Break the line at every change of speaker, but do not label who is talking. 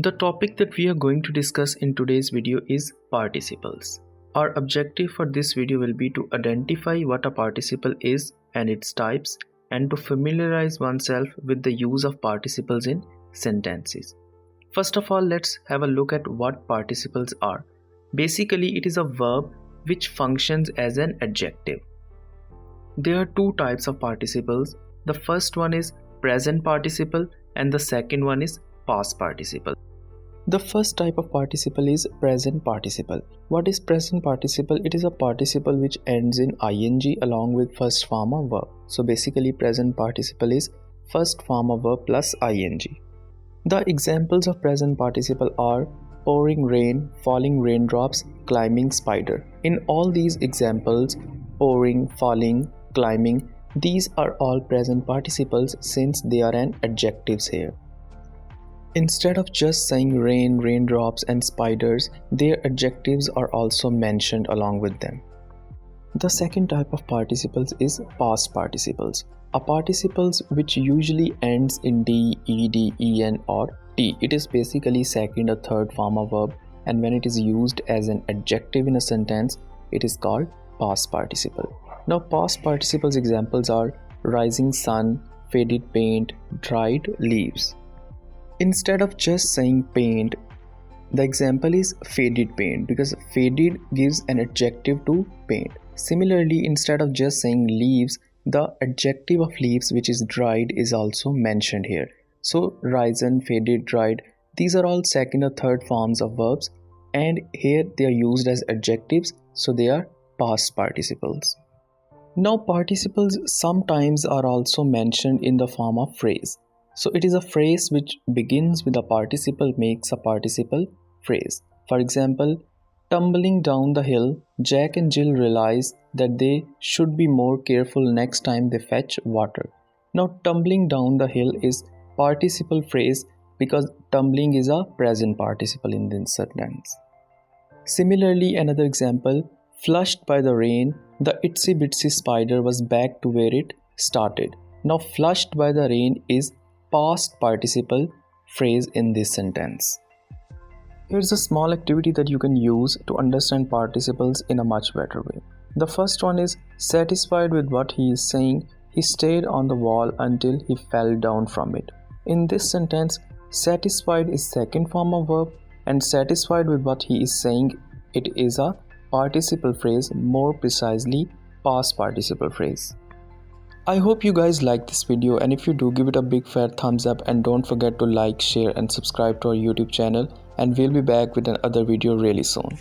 The topic that we are going to discuss in today's video is participles. Our objective for this video will be to identify what a participle is and its types, and to familiarize oneself with the use of participles in sentences. First of all, let's have a look at what participles are. Basically, it is a verb which functions as an adjective. There are two types of participles. The first one is present participle and the second one is past participle. The first type of participle is present participle. What is present participle? It is a participle which ends in ing along with first form of verb. So basically present participle is first form of verb plus ing. The examples of present participle are pouring rain, falling raindrops, climbing spider. In all these examples, pouring, falling, climbing, these are all present participles since they are an adjectives here. Instead of just saying rain, raindrops and spiders, their adjectives are also mentioned along with them. The second type of participles is past participles. A participles which usually ends in d, ed, en or t. It is basically second or third form of verb, and when it is used as an adjective in a sentence, it is called past participle. Now past participles examples are rising sun, faded paint, dried leaves. Instead of just saying paint, the example is faded paint because faded gives an adjective to paint. Similarly, instead of just saying leaves, the adjective of leaves which is dried is also mentioned here. So risen, faded, dried, these are all second or third forms of verbs, and here they are used as adjectives, so they are past participles. Now participles sometimes are also mentioned in the form of phrase. So it is a phrase which begins with a participle makes a participle phrase. For example, tumbling down the hill, Jack and Jill realize that they should be more careful next time they fetch water. Now tumbling down the hill is participle phrase because tumbling is a present participle in this sentence. Similarly, another example, flushed by the rain, the itsy bitsy spider was back to where it started. Now flushed by the rain is past participle phrase in this sentence. Here's a small activity that you can use to understand participles in a much better way. The first one is satisfied with what he is saying, he stayed on the wall until he fell down from it. In this sentence, satisfied is second form of verb, and satisfied with what he is saying, it is a participle phrase, more precisely past participle phrase. I hope you guys like this video, and if you do, give it a big fat thumbs up and don't forget to like, share and subscribe to our YouTube channel, and we'll be back with another video really soon.